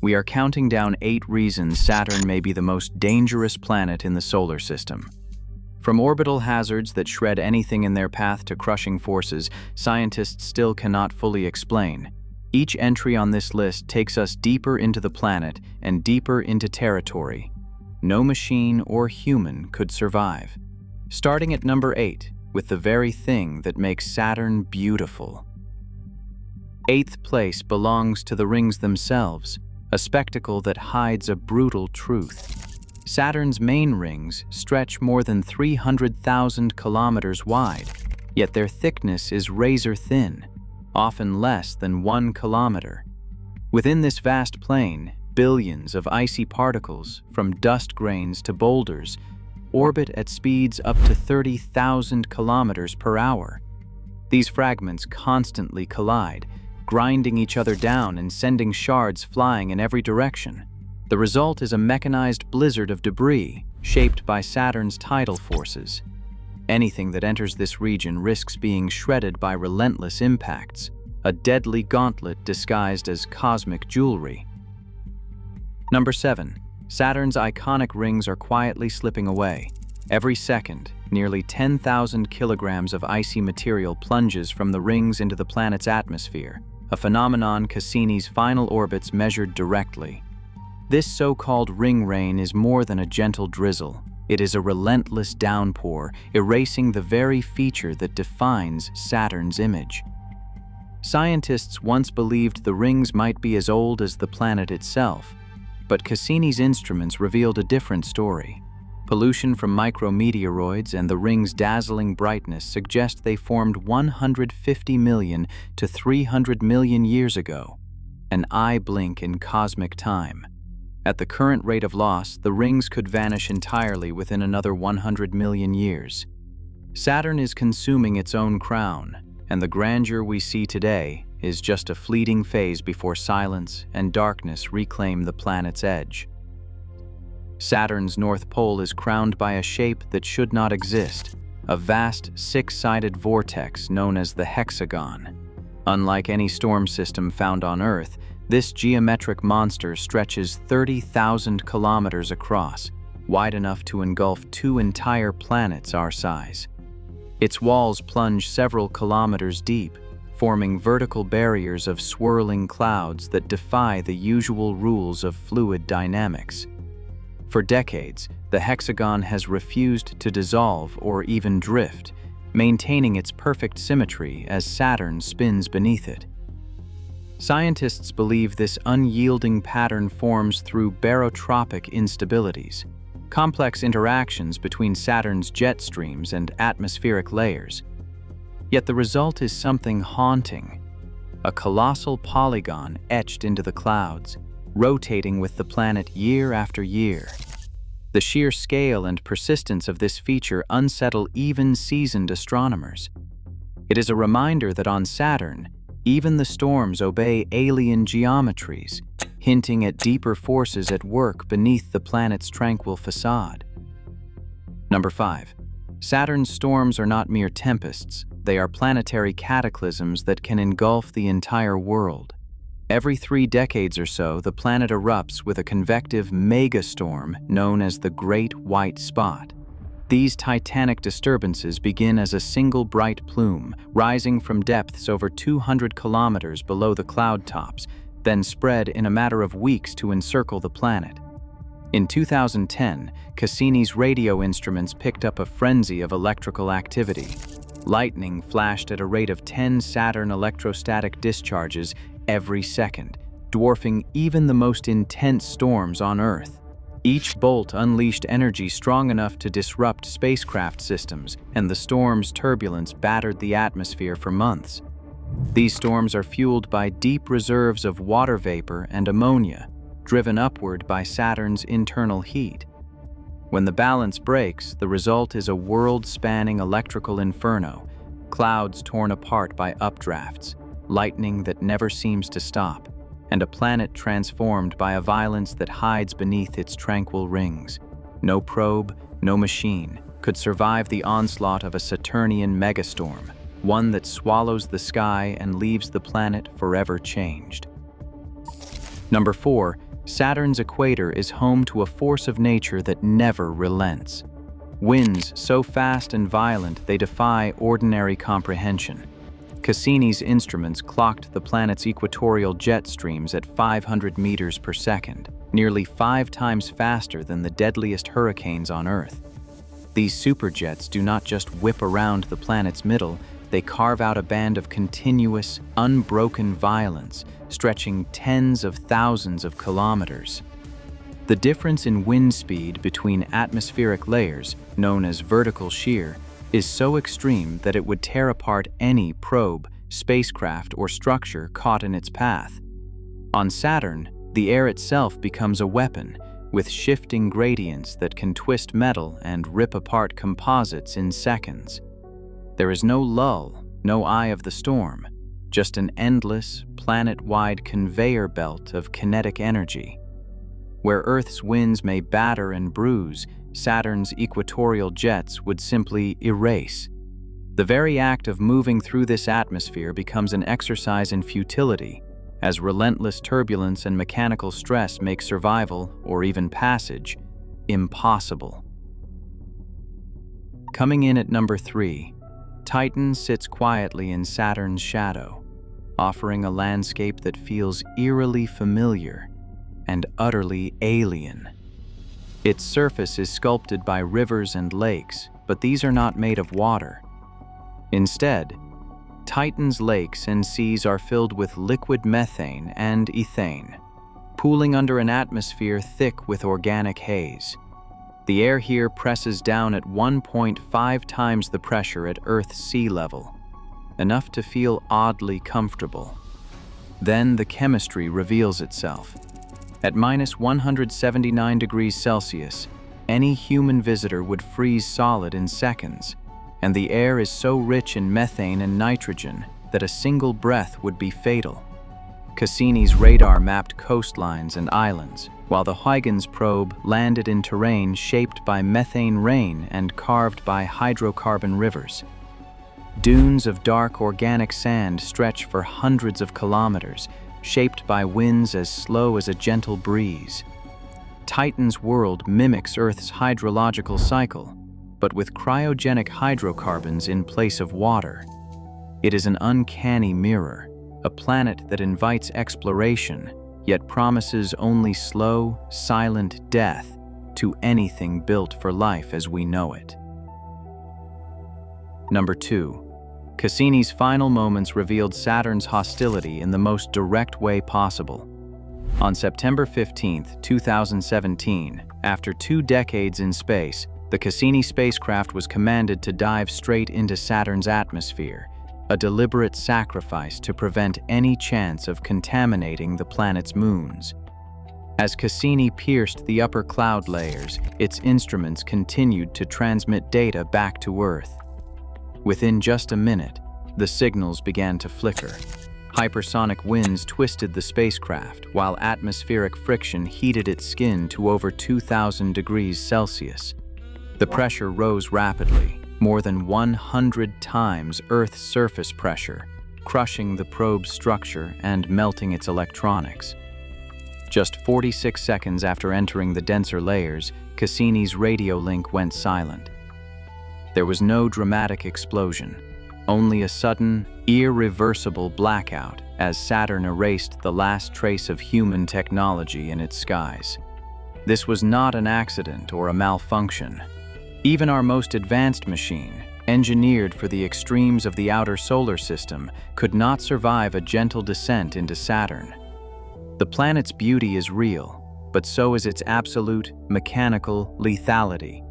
We are counting down 8 reasons Saturn may be the most dangerous planet in the solar system. From orbital hazards that shred anything in their path to crushing forces scientists still cannot fully explain, each entry on this list takes us deeper into the planet and deeper into territory no machine or human could survive. Starting at number 8, with the very thing that makes Saturn beautiful. 8th place belongs to the rings themselves, a spectacle that hides a brutal truth. Saturn's main rings stretch more than 300,000 kilometers wide, yet their thickness is razor thin, often less than 1 kilometer. Within this vast plain, billions of icy particles, from dust grains to boulders, orbit at speeds up to 30,000 kilometers per hour. These fragments constantly collide, grinding each other down and sending shards flying in every direction. The result is a mechanized blizzard of debris shaped by Saturn's tidal forces. Anything that enters this region risks being shredded by relentless impacts, a deadly gauntlet disguised as cosmic jewelry. Number 7. Saturn's iconic rings are quietly slipping away. Every second, nearly 10,000 kilograms of icy material plunges from the rings into the planet's atmosphere, a phenomenon Cassini's final orbits measured directly. This so-called ring rain is more than a gentle drizzle. It is a relentless downpour, erasing the very feature that defines Saturn's image. Scientists once believed the rings might be as old as the planet itself, but Cassini's instruments revealed a different story. Pollution from micrometeoroids and the rings' dazzling brightness suggest they formed 150 million to 300 million years ago, an eye blink in cosmic time. At the current rate of loss, the rings could vanish entirely within another 100 million years. Saturn is consuming its own crown, and the grandeur we see today is just a fleeting phase before silence and darkness reclaim the planet's edge. Saturn's North Pole is crowned by a shape that should not exist, a vast six-sided vortex known as the hexagon. Unlike any storm system found on Earth, this geometric monster stretches 30,000 kilometers across, wide enough to engulf 2 entire planets our size. Its walls plunge several kilometers deep, forming vertical barriers of swirling clouds that defy the usual rules of fluid dynamics. For decades, the hexagon has refused to dissolve or even drift, maintaining its perfect symmetry as Saturn spins beneath it. Scientists believe this unyielding pattern forms through barotropic instabilities, complex interactions between Saturn's jet streams and atmospheric layers. Yet the result is something haunting, a colossal polygon etched into the clouds, rotating with the planet year after year. The sheer scale and persistence of this feature unsettle even seasoned astronomers. It is a reminder that on Saturn, even the storms obey alien geometries, hinting at deeper forces at work beneath the planet's tranquil facade. Number 5. Saturn's storms are not mere tempests. They are planetary cataclysms that can engulf the entire world. Every 3 decades or so, the planet erupts with a convective megastorm known as the Great White Spot. These titanic disturbances begin as a single bright plume, rising from depths over 200 kilometers below the cloud tops, then spread in a matter of weeks to encircle the planet. In 2010, Cassini's radio instruments picked up a frenzy of electrical activity. Lightning flashed at a rate of 10 Saturn electrostatic discharges every second, dwarfing even the most intense storms on Earth. Each bolt unleashed energy strong enough to disrupt spacecraft systems, and the storm's turbulence battered the atmosphere for months. These storms are fueled by deep reserves of water vapor and ammonia, driven upward by Saturn's internal heat. When the balance breaks, the result is a world-spanning electrical inferno, clouds torn apart by updrafts, lightning that never seems to stop, and a planet transformed by a violence that hides beneath its tranquil rings. No probe, no machine could survive the onslaught of a Saturnian megastorm, one that swallows the sky and leaves the planet forever changed. Number 4. Saturn's equator is home to a force of nature that never relents. Winds so fast and violent they defy ordinary comprehension. Cassini's instruments clocked the planet's equatorial jet streams at 500 meters per second, nearly 5 times faster than the deadliest hurricanes on Earth. These superjets do not just whip around the planet's middle, they carve out a band of continuous, unbroken violence, stretching tens of thousands of kilometers. The difference in wind speed between atmospheric layers, known as vertical shear, is so extreme that it would tear apart any probe, spacecraft, or structure caught in its path. On Saturn, the air itself becomes a weapon, with shifting gradients that can twist metal and rip apart composites in seconds. There is no lull, no eye of the storm, just an endless, planet-wide conveyor belt of kinetic energy. Where Earth's winds may batter and bruise, Saturn's equatorial jets would simply erase. The very act of moving through this atmosphere becomes an exercise in futility, as relentless turbulence and mechanical stress make survival, or even passage, impossible. Coming in at number 3, Titan sits quietly in Saturn's shadow, offering a landscape that feels eerily familiar and utterly alien. Its surface is sculpted by rivers and lakes, but these are not made of water. Instead, Titan's lakes and seas are filled with liquid methane and ethane, pooling under an atmosphere thick with organic haze. The air here presses down at 1.5 times the pressure at Earth's sea level, enough to feel oddly comfortable. Then the chemistry reveals itself. At minus 179 degrees Celsius, any human visitor would freeze solid in seconds, and the air is so rich in methane and nitrogen that a single breath would be fatal. Cassini's radar mapped coastlines and islands, while the Huygens probe landed in terrain shaped by methane rain and carved by hydrocarbon rivers. Dunes of dark organic sand stretch for hundreds of kilometers, shaped by winds as slow as a gentle breeze. Titan's world mimics Earth's hydrological cycle, but with cryogenic hydrocarbons in place of water. It is an uncanny mirror, a planet that invites exploration, yet promises only slow, silent death to anything built for life as we know it. Number 2. Cassini's final moments revealed Saturn's hostility in the most direct way possible. On September 15, 2017, after 2 decades in space, the Cassini spacecraft was commanded to dive straight into Saturn's atmosphere, a deliberate sacrifice to prevent any chance of contaminating the planet's moons. As Cassini pierced the upper cloud layers, its instruments continued to transmit data back to Earth. Within just a minute, the signals began to flicker. Hypersonic winds twisted the spacecraft, while atmospheric friction heated its skin to over 2,000 degrees Celsius. The pressure rose rapidly, more than 100 times Earth's surface pressure, crushing the probe's structure and melting its electronics. Just 46 seconds after entering the denser layers, Cassini's radio link went silent. There was no dramatic explosion, only a sudden, irreversible blackout as Saturn erased the last trace of human technology in its skies. This was not an accident or a malfunction. Even our most advanced machine, engineered for the extremes of the outer solar system, could not survive a gentle descent into Saturn. The planet's beauty is real, but so is its absolute, mechanical lethality.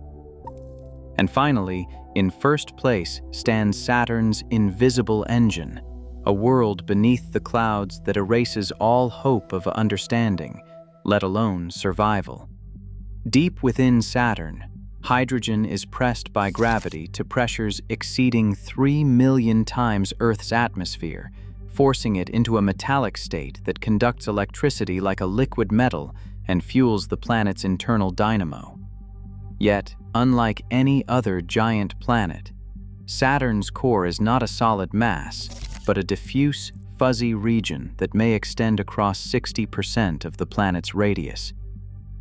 And finally, in first place stands Saturn's invisible engine, a world beneath the clouds that erases all hope of understanding, let alone survival. Deep within Saturn, hydrogen is pressed by gravity to pressures exceeding 3 million times Earth's atmosphere, forcing it into a metallic state that conducts electricity like a liquid metal and fuels the planet's internal dynamo. Yet, unlike any other giant planet, Saturn's core is not a solid mass, but a diffuse, fuzzy region that may extend across 60% of the planet's radius.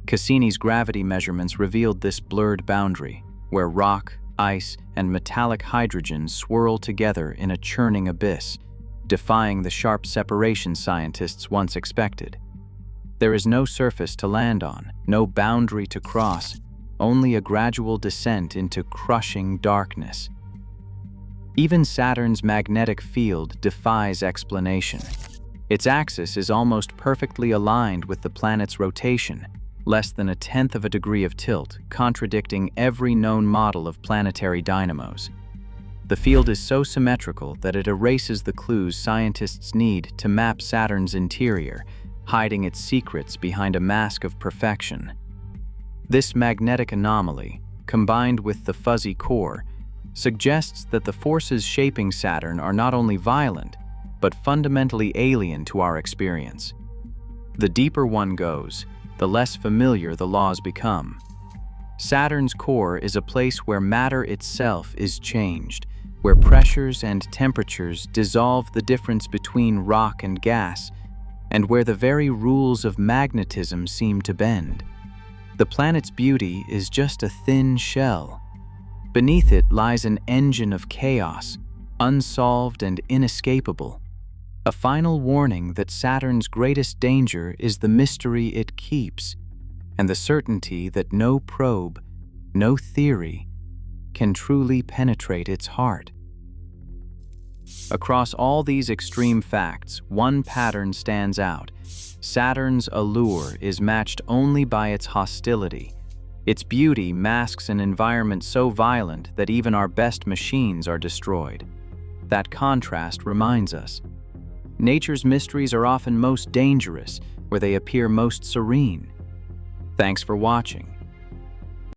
Cassini's gravity measurements revealed this blurred boundary, where rock, ice, and metallic hydrogen swirl together in a churning abyss, defying the sharp separation scientists once expected. There is no surface to land on, no boundary to cross, only a gradual descent into crushing darkness. Even Saturn's magnetic field defies explanation. Its axis is almost perfectly aligned with the planet's rotation, less than 1/10 of a degree of tilt, contradicting every known model of planetary dynamos. The field is so symmetrical that it erases the clues scientists need to map Saturn's interior, hiding its secrets behind a mask of perfection. This magnetic anomaly, combined with the fuzzy core, suggests that the forces shaping Saturn are not only violent, but fundamentally alien to our experience. The deeper one goes, the less familiar the laws become. Saturn's core is a place where matter itself is changed, where pressures and temperatures dissolve the difference between rock and gas, and where the very rules of magnetism seem to bend. The planet's beauty is just a thin shell. Beneath it lies an engine of chaos, unsolved and inescapable. A final warning that Saturn's greatest danger is the mystery it keeps, and the certainty that no probe, no theory, can truly penetrate its heart. Across all these extreme facts, one pattern stands out. Saturn's allure is matched only by its hostility. Its beauty masks an environment so violent that even our best machines are destroyed. That contrast reminds us. Nature's mysteries are often most dangerous, where they appear most serene. Thanks for watching.